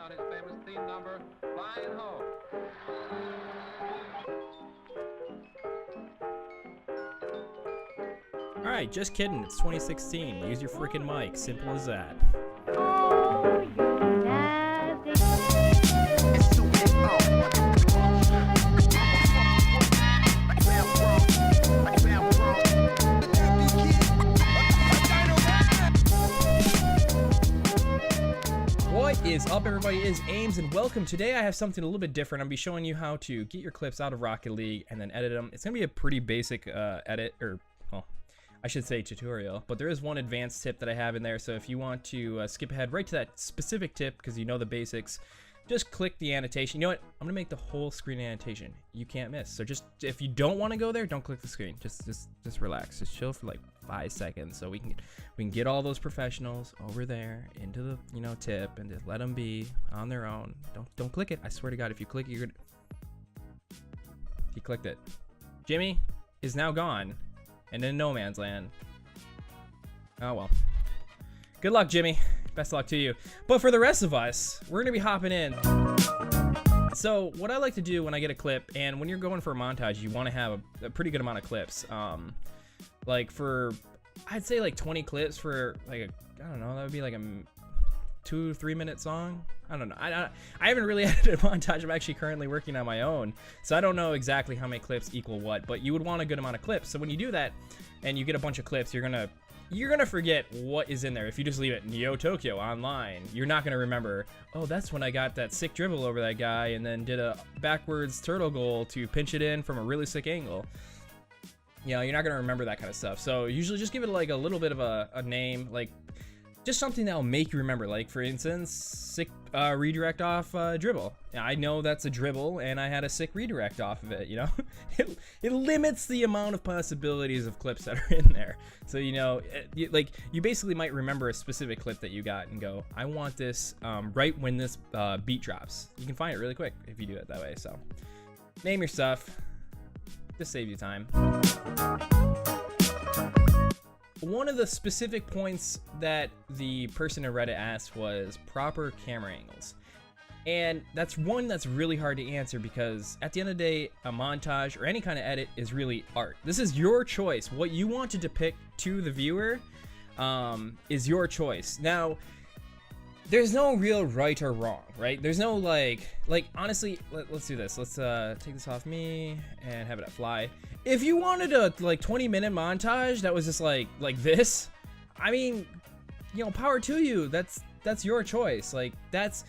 out his famous theme number, Flying Home. Alright, just kidding. It's 2016. Use your freaking mic. Simple as that. Oh, you nasty. What is up, everybody? It is Ames, and welcome. Today I have something a little bit different. I'm going to be showing you how to get your clips out of Rocket League and then edit them. It's going to be a pretty basic edit, or, well, I should say tutorial, but there is one advanced tip that I have in there. So if you want to skip ahead right to that specific tip because you know the basics, just click the annotation. You know what? I'm gonna make the whole screen annotation. You can't miss. So just if you don't want to go there, don't click the screen. Just relax. Just chill for like 5 seconds so we can get all those professionals over there into the tip and just let them be on their own. Don't click it. I swear to God, if you click it, you're gonna. He clicked it. Jimmy is now gone and in no man's land. Oh well. Good luck, Jimmy. Best of luck to you. But for the rest of us, we're gonna be hopping in. So what I like to do when I get a clip, and when you're going for a montage, you want to have a pretty good amount of clips. Like for, I'd say like 20 clips for like I don't know, that would be like a 2-3 minute song. I don't know. I haven't really edited a montage. I'm actually currently working on my own, so I don't know exactly how many clips equal what. But you would want a good amount of clips. So when you do that, and you get a bunch of clips, you're gonna forget what is in there. If you just leave it Neo Tokyo online, you're not gonna remember, oh, that's when I got that sick dribble over that guy and then did a backwards turtle goal to pinch it in from a really sick angle. You know, you're not gonna remember that kind of stuff. So usually just give it like a little bit of a name, like just something that'll make you remember. Like for instance, sick redirect off dribble. I know that's a dribble and I had a sick redirect off of it, you know. It limits the amount of possibilities of clips that are in there. So like you basically might remember a specific clip that you got and go, I want this right when this beat drops. You can find it really quick if you do it that way. So name your stuff, just save you time. One of the specific points that the person in Reddit asked was proper camera angles. And that's one that's really hard to answer because at the end of the day, a montage or any kind of edit is really art. This is your choice. What you want to depict to the viewer is your choice. Now, there's no real right or wrong, right? There's no like honestly, let's do this. Let's take this off me and have it at fly. If you wanted a like 20-minute montage that was just like this, I mean, power to you. That's your choice. Like that's,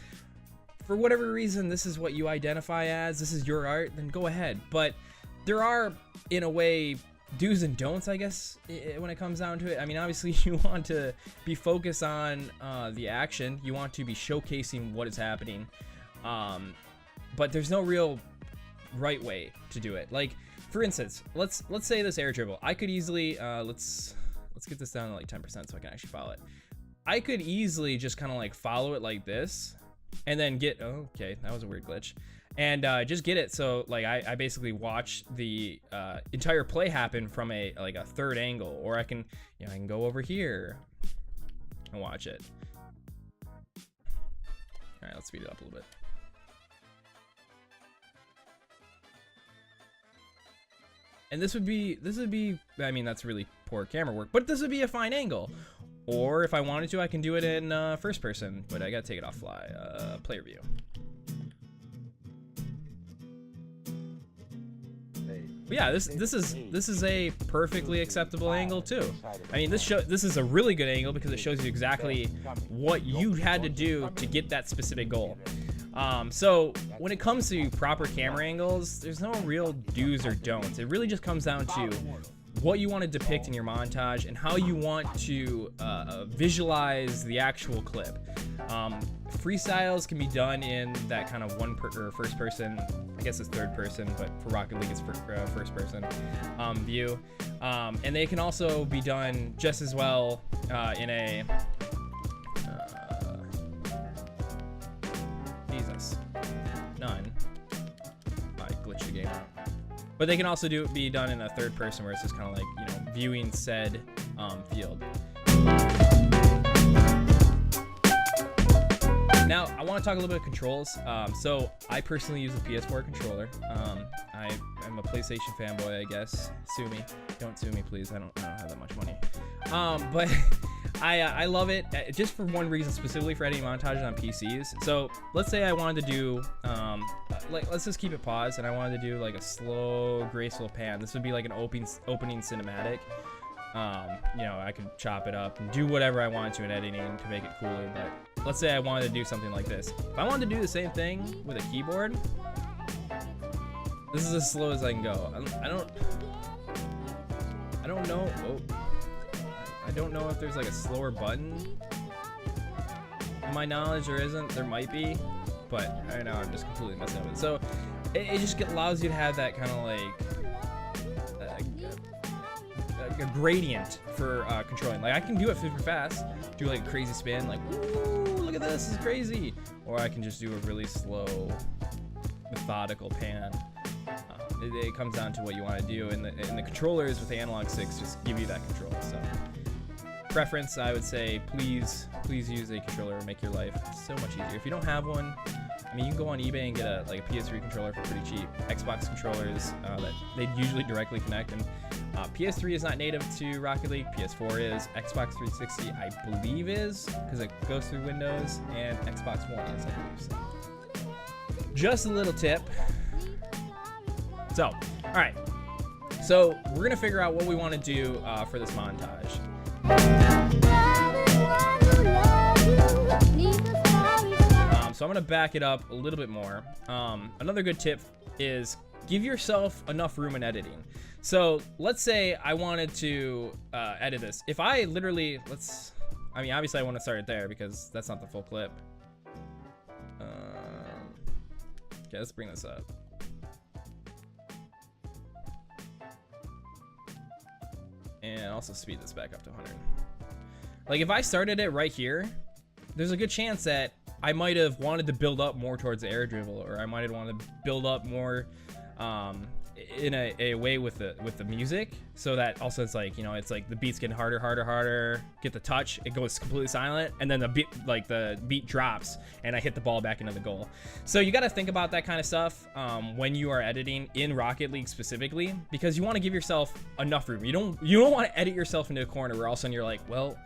for whatever reason, this is what you identify as, this is your art, then go ahead. But there are, in a way, do's and don'ts, I guess, when it comes down to it. I mean, obviously you want to be focused on the action. You want to be showcasing what is happening. But there's no real right way to do it. Like, for instance, let's say this air dribble. I could easily, let's get this down to like 10% so I can actually follow it. I could easily just kind of like follow it like this and then get, oh, okay, that was a weird glitch. And just get it so like I basically watch the entire play happen from a third angle, or I can I can go over here and watch it. All right, let's speed it up a little bit. And this would be I mean, that's really poor camera work, but this would be a fine angle. Or if I wanted to, I can do it in first person, but I gotta take it off fly. Player view. But yeah, this is a perfectly acceptable angle too. I mean, this is a really good angle because it shows you exactly what you had to do to get that specific goal. So when it comes to proper camera angles, there's no real do's or don'ts. It really just comes down to what you want to depict in your montage and how you want to visualize the actual clip. Freestyles can be done in that kind of first person, I guess it's third person, but for Rocket League it's first person view. And they can also be done just as well in a Jesus, none. I glitched the game out. But they can also be done in a third person where it's just kind of like, viewing said field. Now, I want to talk a little bit of controls. So I personally use the PS4 controller. I'm a PlayStation fanboy, I guess. Sue me. Don't sue me, please. I don't have that much money. But I love it just for one reason, specifically for editing montages on PCs. So let's say I wanted to do, let's just keep it paused, and I wanted to do like a slow, graceful pan. This would be like an opening cinematic. You know, I could chop it up and do whatever I wanted to in editing to make it cooler. But let's say I wanted to do something like this. If I wanted to do the same thing with a keyboard, this is as slow as I can go. I don't know. Oh, I don't know if there's like a slower button. In my knowledge, there isn't. There might be, but right now I'm just completely messing with it. So it just allows you to have that kind of like a gradient for controlling. Like I can do it super fast, do like a crazy spin, like ooh, look at this is crazy, or I can just do a really slow, methodical pan. It comes down to what you want to do, and the controllers with the analog sticks just give you that control. So preference, I would say, please use a controller to make your life so much easier. If you don't have one, I mean, you can go on eBay and get a PS3 controller for pretty cheap. Xbox controllers that they usually directly connect, and PS3 is not native to Rocket League. PS4 is. Xbox 360, I believe, is, because it goes through Windows, and Xbox One is, I believe. So just a little tip. So, all right. So we're gonna figure out what we want to do for this montage. So I'm gonna back it up a little bit more. Another good tip is give yourself enough room in editing. So let's say I wanted to edit this. If I literally, I mean, obviously I want to start it there because that's not the full clip. Okay, let's bring this up. And also speed this back up to 100. Like if I started it right here, there's a good chance that I might have wanted to build up more towards the air dribble, or I might have wanted to build up more in a way with the music, so that also it's like, you know, it's like the beat's getting harder, get the touch, it goes completely silent, and then the beat drops and I hit the ball back into the goal. So you got to think about that kind of stuff when you are editing in Rocket League specifically, because you want to give yourself enough room. You don't want to edit yourself into a corner where all of a sudden you're like, well,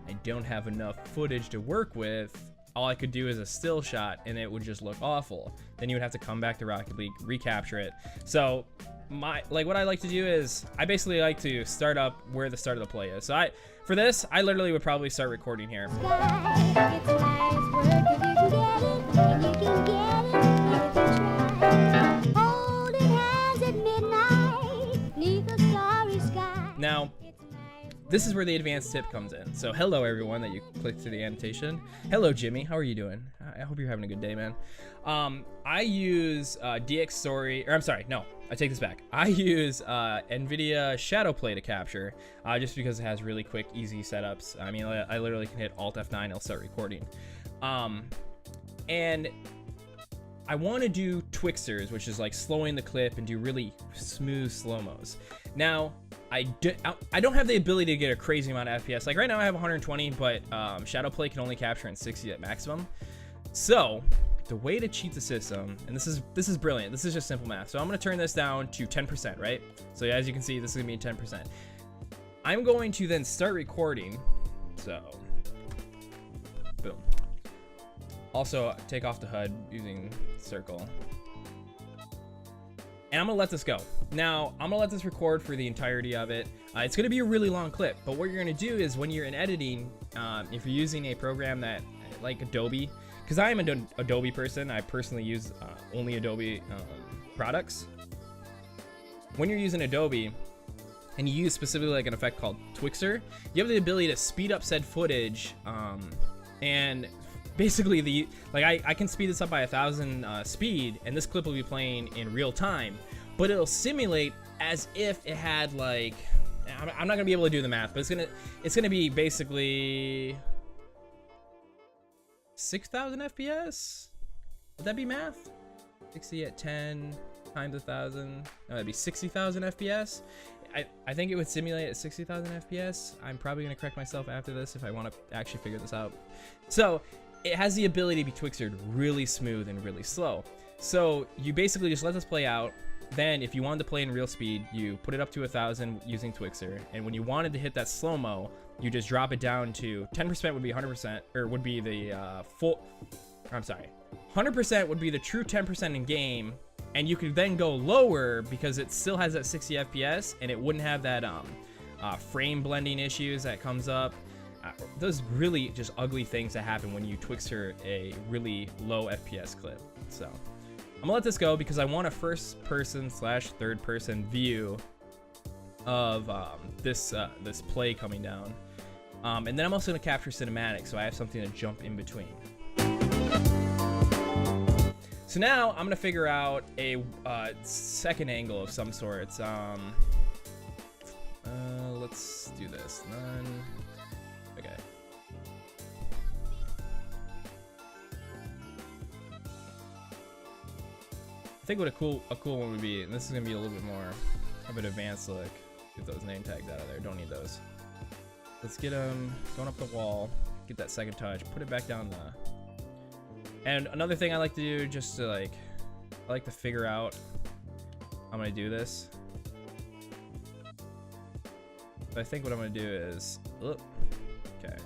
I don't have enough footage to work with. All I could do is a still shot and it would just look awful. Then you would have to come back to Rocket League, recapture it. So what I like to do is I basically like to start up where the start of the play is. So for this, I literally would probably start recording here. Now, this is where the advanced tip comes in. So hello everyone that you clicked to the annotation. Hello Jimmy, how are you doing? I hope you're having a good day, man. I use DX Story, or I'm sorry, no, I take this back. I use NVIDIA Shadowplay to capture, just because it has really quick, easy setups. I mean, I literally can hit Alt F9, it'll start recording. And I want to do Twixters, which is like slowing the clip and do really smooth slow-mos. Now, I don't have the ability to get a crazy amount of FPS. Like right now I have 120, but Shadowplay can only capture in 60 at maximum. So the way to cheat the system, and this is brilliant. This is just simple math. So I'm gonna turn this down to 10%, right? So as you can see, this is gonna be 10%. I'm going to then start recording. So boom. Also take off the HUD using circle. And I'm gonna let this go. Now, I'm gonna let this record for the entirety of it. It's gonna be a really long clip, but what you're gonna do is when you're in editing, if you're using a program that, like Adobe, because I am an Adobe person, I personally use only Adobe products. When you're using Adobe, and you use specifically like an effect called Twixter, you have the ability to speed up said footage, and basically I can speed this up by 1,000 speed, and this clip will be playing in real time, but it'll simulate as if it had like, I'm not gonna be able to do the math, but it's gonna be basically 6,000 FPS. Would that be math? 60 at 10 times 1,000. No, that'd be 60,000 FPS. I think it would simulate at 60,000 FPS. I'm probably gonna correct myself after this if I want to actually figure this out. So it has the ability to be Twixtered really smooth and really slow. So you basically just let this play out. Then if you wanted to play in real speed, you put it up to 1,000 using Twixter. And when you wanted to hit that slow-mo, you just drop it down to 10% would be 100%, or would be the I'm sorry. 100% would be the true 10% in game. And you could then go lower because it still has that 60 FPS and it wouldn't have that frame blending issues that comes up. Those really just ugly things that happen when you Twixter a really low FPS clip. So I'm gonna let this go because I want a first person / third person view of this play coming down. And then I'm also gonna capture cinematic, so I have something to jump in between. So now I'm gonna figure out a second angle of some sorts. Let's do this. None. Okay. I think what a cool one would be, and this is gonna be a little bit more of an advanced look. Get those name tags out of there. Don't need those. Let's get them going up the wall. Get that second touch. Put it back down the. And another thing I like to do, just to I like to figure out how I'm gonna do this. But I think what I'm gonna do is, okay.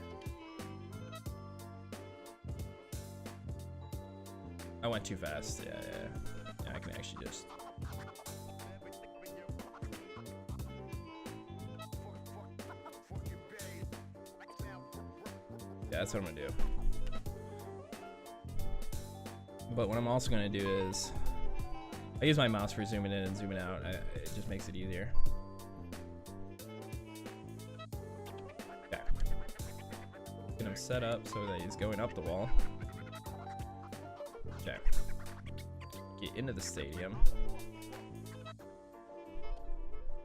I went too fast. Yeah, I can actually just. Yeah, that's what I'm gonna do. But what I'm also gonna do is, I use my mouse for zooming in and zooming out. It just makes it easier. Okay. Get him set up so that he's going up the wall. Okay. Get into the stadium.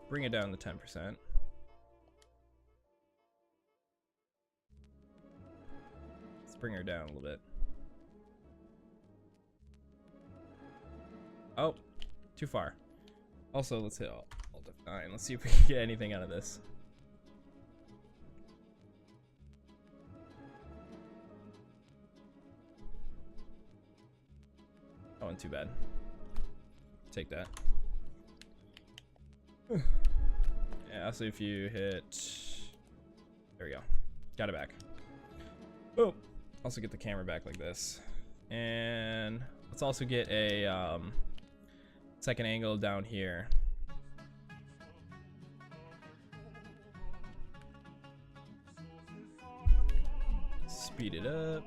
Bring it down to 10%. Let's bring her down a little bit. Oh, too far. Also, let's hit Alt F9. Let's see if we can get anything out of this. That wasn't too bad. Take that. Yeah, also if you hit... There we go. Got it back. Oh, also get the camera back like this. And let's also get a second angle down here. Speed it up.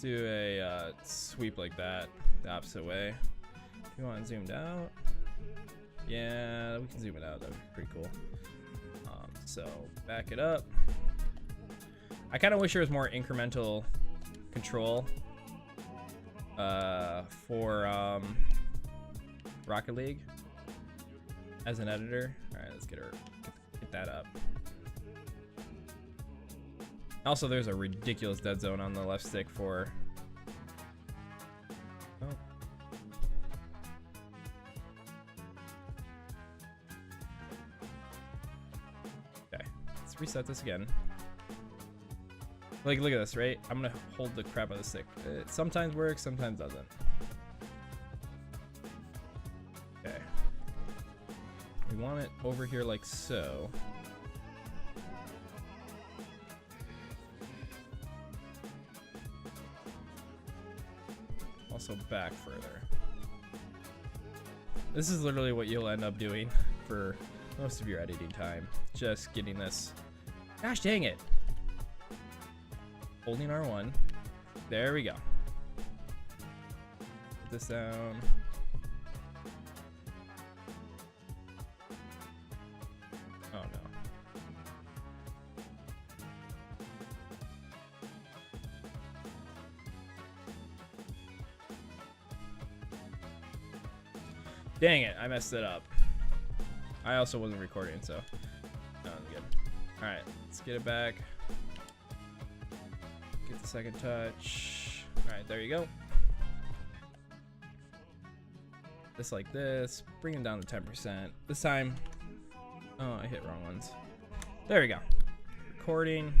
Do a sweep like that, the opposite way. If you want it zoomed out, yeah, we can zoom it out. That would be pretty cool. So back it up. I kind of wish there was more incremental control for Rocket League as an editor. All right, let's get that up. Also, there's a ridiculous dead zone on the left stick for. Oh. Okay, let's reset this again. Like, look at this, right? I'm gonna hold the crap out of the stick. It sometimes works, sometimes doesn't. Okay. We want it over here like so. Also back further. This is literally what you'll end up doing for most of your editing time. Just getting this. Gosh dang it. Holding R1. There we go. Put this down. Oh no. Dang it, I messed it up. I also wasn't recording, so that was good. Alright, let's get it back. Get the second touch. Alright, there you go. this like this, bring it down to 10%. This time, oh, I hit wrong ones. There we go. Recording.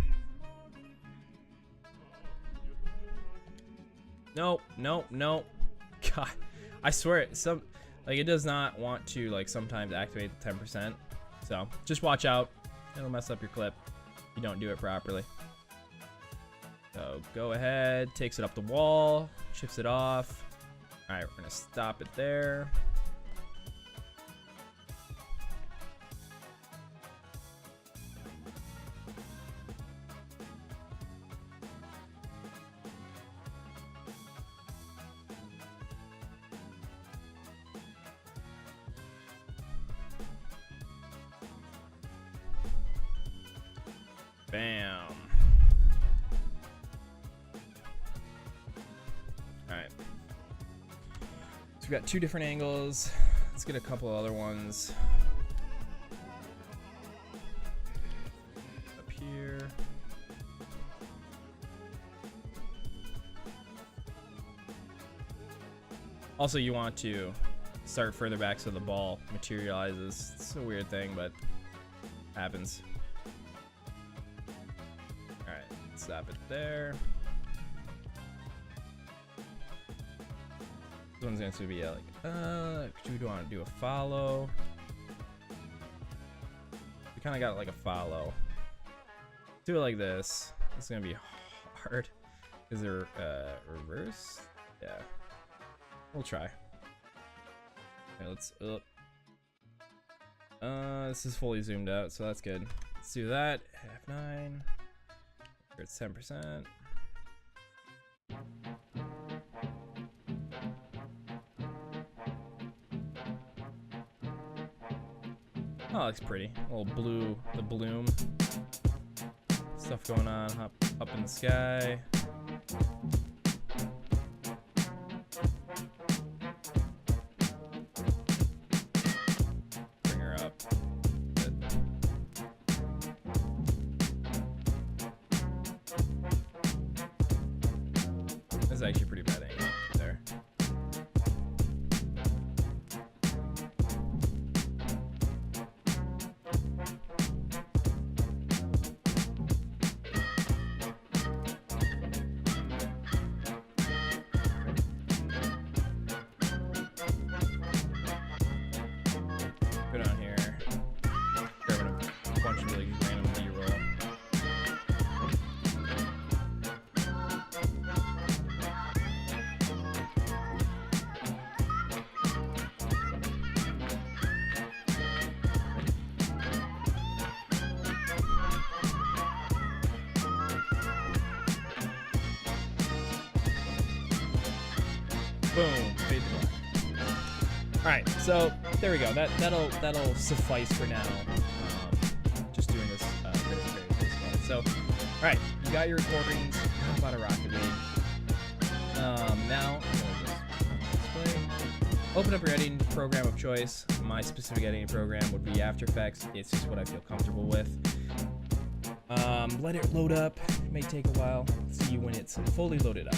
Nope, nope, nope. God, I swear it does not want to like sometimes activate the 10%. So just watch out. It'll mess up your clip if you don't do it properly. So go ahead, takes it up the wall, shifts it off. All right, we're gonna stop it there. Bam. Alright. So we've got 2 different angles. Let's get a couple other ones. Up here. Also, you want to start further back so the ball materializes. It's a weird thing, but happens. Stop it there. This one's going to be like, do we want to do a follow? We kind of got like a follow. Do it like this. It's going to be hard. Is there reverse? Yeah. We'll try. Okay, let's this is fully zoomed out, so that's good. Let's do that. F9. It's 10%. Oh, looks pretty. A little blue, the bloom. Stuff going on up in the sky. Bring her up. Good. This is actually pretty bad angle there. Go down here. Grabbing a bunch of really random B-roll. Boom, fade to black. All right, so there we go. That'll suffice for now. Just doing this very basic way. So, all right, you got your recordings. How about a Rocket League? Now, display. Open up your editing program of choice. My specific editing program would be After Effects. It's just what I feel comfortable with. Let it load up. It may take a while. See you when it's fully loaded up.